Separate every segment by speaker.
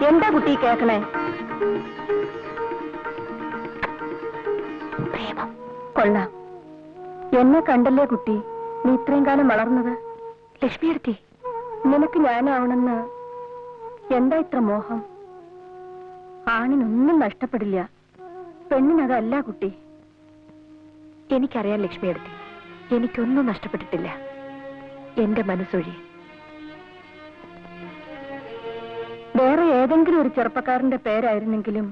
Speaker 1: എന്താ കുട്ടി കേക്കണേ? പ്രേമം. കൊള്ളാം. എന്നെ കണ്ടല്ലേ കുട്ടി നീ ഇത്രയും കാലം വളർന്നത്? ലക്ഷ്മി എടുത്തി, നിനക്ക് ഞാനാവണമെന്ന് എന്താ ഇത്ര മോഹം? ആണിനൊന്നും നഷ്ടപ്പെടില്ല, പെണ്ണിനതല്ല കുട്ടി. എനിക്കറിയാം ലക്ഷ്മി എടുത്തി, എനിക്കൊന്നും നഷ്ടപ്പെട്ടിട്ടില്ല, എന്റെ മനസ്സൊഴി. വേറെ ഏതെങ്കിലും ഒരു ചെറുപ്പക്കാരന്റെ പേരായിരുന്നെങ്കിലും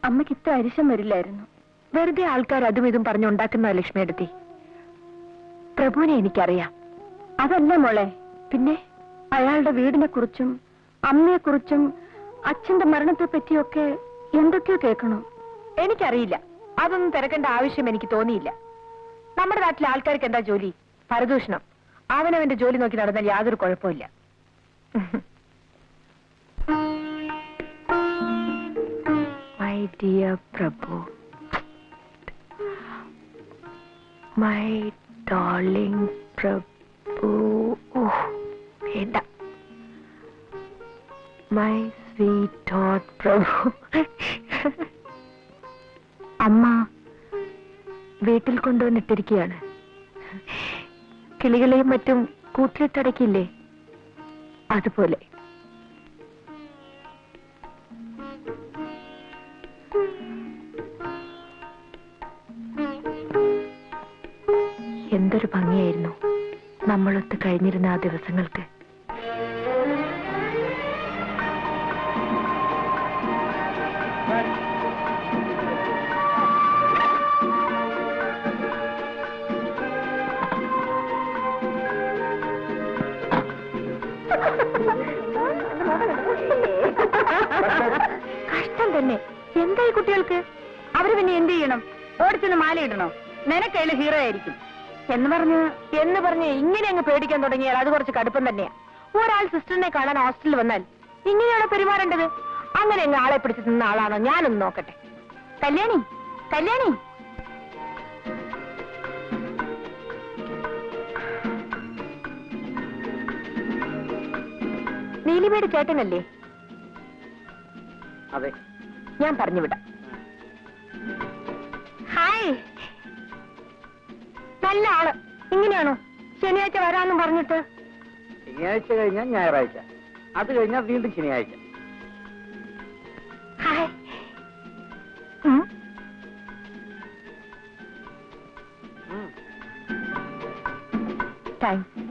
Speaker 1: അമ്മയ്ക്ക് ഇത്ര അരിശം വരില്ലായിരുന്നു. വെറുതെ ആൾക്കാർ അതും ഇതും പറഞ്ഞുണ്ടാക്കുന്ന ലക്ഷ്മി എടുത്തി. പ്രഭുവിനെ എനിക്കറിയാം. അതല്ല മോളെ, പിന്നെ അയാളുടെ വീടിനെ കുറിച്ചും അമ്മയെക്കുറിച്ചും അച്ഛന്റെ മരണത്തെ പറ്റിയൊക്കെ എന്തൊക്കെയോ കേൾക്കണോ? എനിക്കറിയില്ല, അതൊന്നും തിരക്കേണ്ട ആവശ്യം എനിക്ക് തോന്നിയില്ല. നമ്മുടെ നാട്ടിലെ ആൾക്കാർക്ക് എന്താ ജോലി? പരദൂഷണം. അവനവന്റെ ജോലി നോക്കി നടന്നാൽ യാതൊരു കുഴപ്പമില്ല. My dear Prabhu, my darling Prabhu, വേണ്ട, മൈ സ്വീറ്റ് ഹോട്ട് പ്രഭു. അമ്മ വീട്ടിൽ കൊണ്ടുവന്നിട്ടിരിക്കുകയാണ്. കിളികളെയും മറ്റും കൂട്ടിലിട്ടടക്കില്ലേ, അതുപോലെ. എന്തൊരു ഭംഗിയായിരുന്നു നമ്മളൊത്ത് കഴിഞ്ഞിരുന്ന ആ ദിവസങ്ങൾക്ക്. കഷ്ടം തന്നെ. എന്തായി കുട്ടികൾക്ക്? അവര് പിന്നെ എന്ത് ചെയ്യണം? ഓടിച്ചൊന്ന് മാലയിടണോ? നിനക്കതിൽ ഹീറോ ആയിരിക്കും എന്ന് പറഞ്ഞ് ഇങ്ങനെ അങ്ങ് പേടിക്കാൻ തുടങ്ങിയാൽ അത് കുറച്ച് കടുപ്പം തന്നെയാ. ഒരാൾ സിസ്റ്ററിനെ കാണാൻ ഹോസ്റ്റലിൽ വന്നാൽ ഇങ്ങനെയാണോ പെരുമാറേണ്ടത്? അങ്ങനെ അങ്ങ് ആളെ പിടിച്ച് നിന്ന ആളാണോ? ഞാനൊന്ന് നോക്കട്ടെ. കല്യാണി, കല്യാണി, നീലിമയുടെ ചേട്ടനല്ലേ?
Speaker 2: അതെ,
Speaker 1: ഞാൻ പറഞ്ഞു വിടാം. ഹായ്, നല്ല ആള്. ഇങ്ങനെയാണോ ശനിയാഴ്ച വരാമെന്നും പറഞ്ഞിട്ട്?
Speaker 2: ശനിയാഴ്ച കഴിഞ്ഞാൽ ഞായറാഴ്ച, അത് കഴിഞ്ഞാൽ വീണ്ടും ശനിയാഴ്ച.
Speaker 1: ഹായ്. താങ്ക്സ്.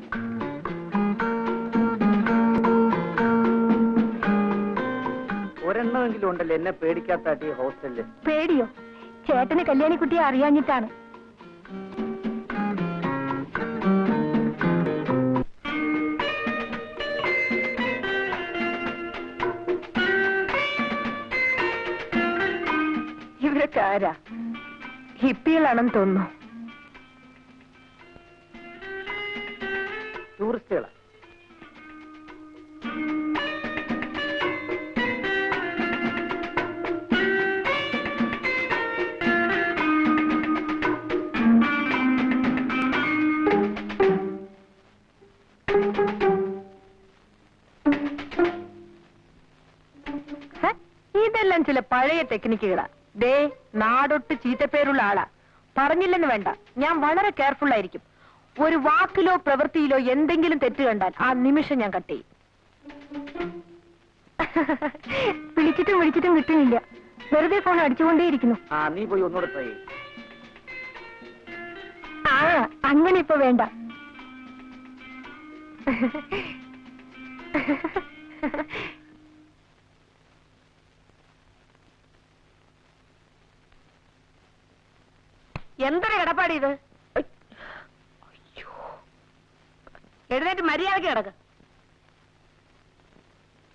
Speaker 2: ഒരെണ്ണമെങ്കിലും ഉണ്ടല്ലോ എന്നെ പേടിക്കാത്ത ഹോസ്റ്റലില്.
Speaker 1: പേടിയോ? ചേട്ടന് കല്യാണിക്കുട്ടിയെ അറിയാഞ്ഞിട്ടാണ്. ഇവരൊക്കെ ആരാ? ഹിപ്പികളാണെന്ന് തോന്നുന്നു.
Speaker 2: ടൂറിസ്റ്റുകളാ.
Speaker 1: ഇതെല്ലാം ചില പഴയ ടെക്നിക്കുകളാ. ദേ, നാടൊട്ട് ചീത്തപ്പേരുള്ള ആളാ. പറഞ്ഞില്ലെന്ന് വേണ്ട, ഞാൻ വളരെ കെയർഫുൾ ആയിരിക്കും. ഒരു വാക്കിലോ പ്രവൃത്തിയിലോ എന്തെങ്കിലും തെറ്റ് കണ്ടാൽ ആ നിമിഷം ഞാൻ കട്ട് ചെയ്യും. വിളിച്ചിട്ടും കിട്ടുന്നില്ല. വെറുതെ ഫോൺ അടിച്ചുകൊണ്ടേയിരിക്കുന്നു.
Speaker 2: നീ പോയി ഒന്നുകൂടെ ട്രൈ ചെയ്യും.
Speaker 1: അങ്ങനെ ഇപ്പൊ വേണ്ട. എന്തൊരു കിടപ്പാടി ഇത്? എഴുന്നേറ്റ് മര്യാദയ്ക്ക് കിടക്ക്.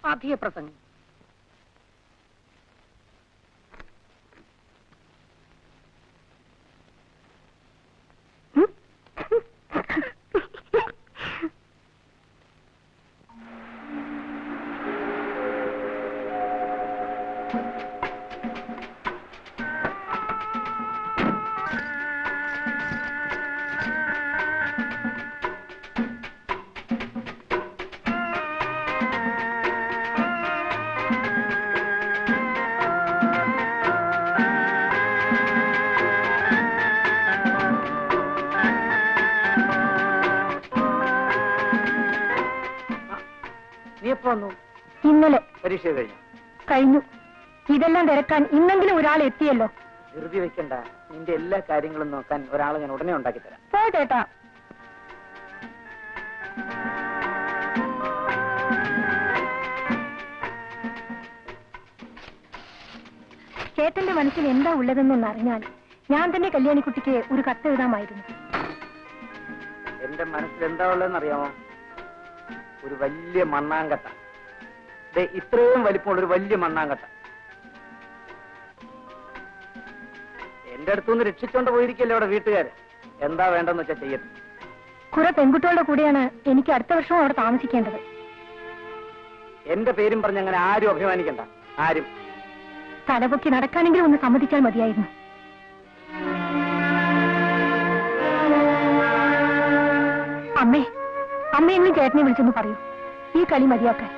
Speaker 1: അധിക പ്രസംഗം.
Speaker 2: എപ്പോ വന്നു?
Speaker 1: ഇന്നലെ.
Speaker 2: പരീക്ഷ
Speaker 1: കഴിഞ്ഞു. ഇതെല്ലാം തിരക്കാൻ ഇന്നെങ്കിലും ഒരാൾ എത്തിയല്ലോ.
Speaker 2: ധൃതി വെക്കണ്ട, നിന്റെ എല്ലാ കാര്യങ്ങളും നോക്കാൻ ഒരാളെ ഞാൻ ഉടനെ ഉണ്ടാക്കി തരാം.
Speaker 1: ചേട്ടാ, ചേട്ടന്റെ മനസ്സിൽ എന്താ ഉള്ളതെന്നൊന്നറിഞ്ഞാൽ ഞാൻ തന്നെ കല്യാണിക്കുട്ടിക്ക് ഒരു കത്ത് എഴുതാമായിരുന്നു.
Speaker 2: എന്റെ മനസ്സിൽ എന്താ ഉള്ളതെന്ന് അറിയാമോ? ഒരു വലിയ മണ്ണാങ്കട്ട. ഇത്രയും വലിപ്പമുള്ള ഒരു വലിയ മണ്ണാങ്കട്ട എന്റെ അടുത്തുനിന്ന് രക്ഷിച്ചോണ്ട് പോയിരിക്കല്ലേ അവിടെ വീട്ടുകാര്. എന്താ വേണ്ടെന്ന് വെച്ചാൽ ചെയ്യട്ടെ.
Speaker 1: കുറെ പെൺകുട്ടികളുടെ കൂടെയാണ് എനിക്ക് അടുത്ത വർഷവും അവിടെ താമസിക്കേണ്ടത്.
Speaker 2: എന്റെ പേരും പറഞ്ഞ് അങ്ങനെ ആരും അഭിമാനിക്കണ്ട. ആരും
Speaker 1: തലപൊക്കി നടക്കാനെങ്കിലും ഒന്ന് സമ്മതിച്ചാൽ മതിയായിരുന്നു. അമ്മയെങ്കിലും ചേട്ടനെ വിളിച്ചൊന്ന് പറയൂ, ഈ കളി മതിയാക്കാൻ.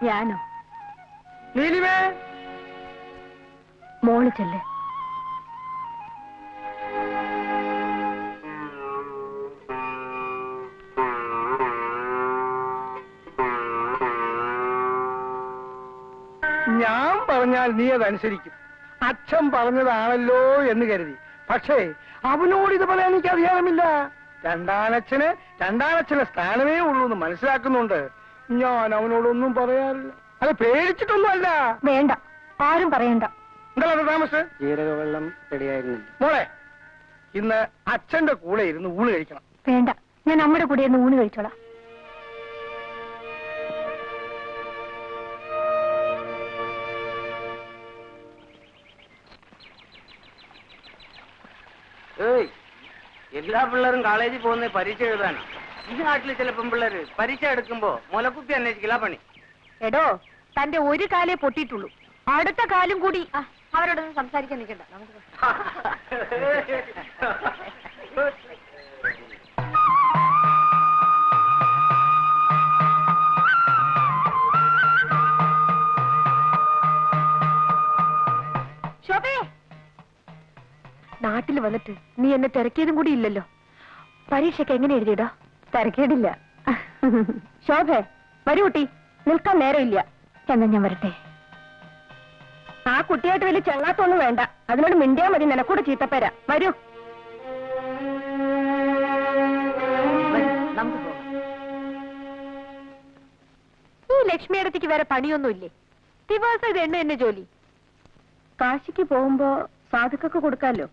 Speaker 1: ഞാനോ? മോള് ചെല്ല്.
Speaker 3: ഞാൻ പറഞ്ഞാൽ നീ അതനുസരിക്കും. അച്ഛൻ പറഞ്ഞതാണല്ലോ എന്ന് കരുതി. പക്ഷേ അവനോട് ഇത് പറയാൻ എനിക്ക് അധികാരമില്ല. രണ്ടാനച്ഛന് സ്ഥാനമേ ഉള്ളൂ എന്ന് മനസ്സിലാക്കുന്നുണ്ട്. ഞാൻ അവനോടൊന്നും പറയാറില്ല. അത് പേടിച്ചിട്ടൊന്നും അല്ല.
Speaker 1: വേണ്ട, ആരും പറയണ്ട.
Speaker 3: എന്താ താമസം?
Speaker 2: ജീരകവെള്ളം റെഡിയായിരുന്നു.
Speaker 3: മോളെ, ഇന്ന് അച്ഛന്റെ കൂടെ ഇരുന്ന് ഊണ് കഴിക്കണം.
Speaker 1: വേണ്ട, ഞാൻ നമ്മുടെ കൂടെ ഇരുന്ന് ഊണ് കഴിച്ചോളാം.
Speaker 2: എല്ലാ പിള്ളേരും കോളേജിൽ പോകുന്ന പരീക്ഷ എഴുതാനാ. ഈ നാട്ടിൽ ചില പെൺപിള്ളേര് പരീക്ഷ എടുക്കുമ്പോ മുലക്കുപ്പി അന്വേഷിക്കില്ല പണി.
Speaker 1: എടോ, തന്റെ ഒരു കാലേ പൊട്ടിയിട്ടുള്ളൂ, അടുത്ത കാലും കൂടി. അവരോടൊന്നും സംസാരിക്കാൻ നിൽക്കണ്ട. ശോഭേ, നാട്ടിൽ വന്നിട്ട് നീ എന്നെ തിരക്കിയതും കൂടി ഇല്ലല്ലോ. പരീക്ഷയ്ക്ക് എങ്ങനെ എഴുതിയിടാ? തിരക്കേടില്ല. ശോഭേ, വരൂ കുട്ടി, നിൽക്കാൻ നേരമില്ല. എന്നാ ഞാൻ വരട്ടെ. ആ കുട്ടിയായിട്ട് വലിയ ചെങ്ങാത്തൊന്നും വേണ്ട, അതിനോട് മിണ്ടിയാ മതി. നിനക്കൂടെ ചീത്തപ്പേരാ. വരൂ. ഈ ലക്ഷ്മിയടത്തേക്ക് വേറെ പണിയൊന്നുമില്ലേ? ദിവസം ഇത് എന്നെ ജോലി. കാശിക്ക് പോകുമ്പോ സാധുക്കൊക്കെ കൊടുക്കാലോ.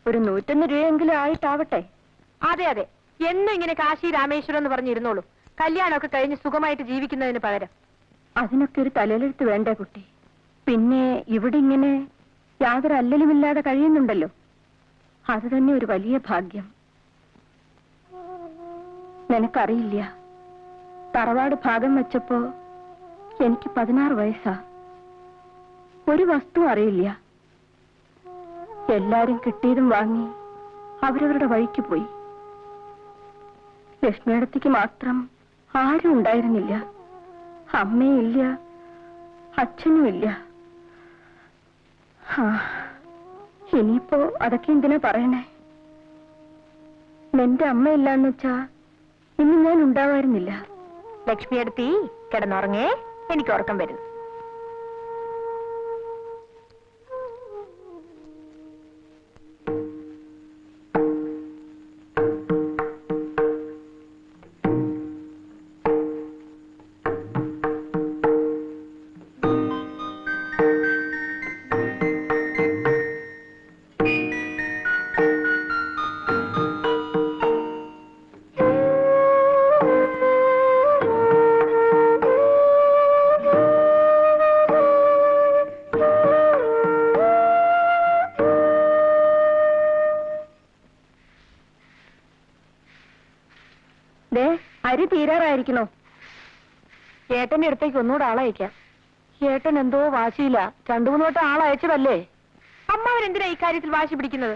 Speaker 1: ഒരു 101 രൂപയെങ്കിലും ആയിട്ടാവട്ടെ. അതെ അതെ, എന്നും ഇങ്ങനെ കാശി രാമേശ്വരം എന്ന് പറഞ്ഞിരുന്നോളൂ. കല്യാണമൊക്കെ കഴിഞ്ഞ് സുഖമായിട്ട് ജീവിക്കുന്നതിന് പകരം. അതിനൊക്കെ ഒരു തലയിലെടുത്ത് വേണ്ടേ കുട്ടി? പിന്നെ ഇവിടെ ഇങ്ങനെ യാതൊരു അല്ലലുമില്ലാതെ കഴിയുന്നുണ്ടല്ലോ, അത് തന്നെ ഒരു വലിയ ഭാഗ്യം. നിനക്കറിയില്ല, തറവാട് ഭാഗം വെച്ചപ്പോ എനിക്ക് 16 വയസ്സാ. ഒരു വസ്തു അറിയില്ല. എല്ലാരും കിട്ടിയതും വാങ്ങി അവരവരുടെ വഴിക്ക് പോയി. ലക്ഷ്മിയടത്തേക്ക് മാത്രം ആരും ഉണ്ടായിരുന്നില്ല. അമ്മയില്ല, അച്ഛനുമില്ല. ഇനിയിപ്പോ അതൊക്കെ എന്തിനാ പറയണേ? നിന്റെ അമ്മയില്ലാന്ന് വെച്ചാ ഇന്ന് ഞാൻ ഉണ്ടാവായിരുന്നില്ല. ലക്ഷ്മിയടത്തി കിടന്നുറങ്ങേ, എനിക്ക് ഉറക്കം വരുന്നു. അരി തീരാറായിരിക്കണോ? ഏട്ടന്റെ അടുത്തേക്ക് ഒന്നുകൂടെ ആളയക്കാം. ഏട്ടൻ എന്തോ വാശിയില്ല. 2-3 വട്ടം ആളയച്ചതല്ലേ. അമ്മാവരെന്തിനാ ഇക്കാര്യത്തിൽ വാശി പിടിക്കുന്നത്?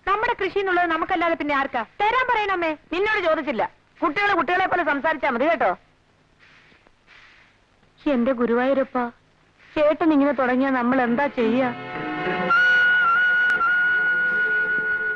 Speaker 1: നമ്മുടെ കൃഷി എന്നുള്ളത് നമുക്കല്ലാതെ പിന്നെ ആർക്കാ? തരാൻ പറയണമ്മേ. നിന്നോട് ചോദിച്ചില്ല. കുട്ടികളെ പോലെ സംസാരിച്ചാ മതി കേട്ടോ. എന്റെ ഗുരുവായൂരപ്പ, ഏട്ടൻ ഇങ്ങനെ തുടങ്ങിയാ നമ്മൾ എന്താ ചെയ്യാ?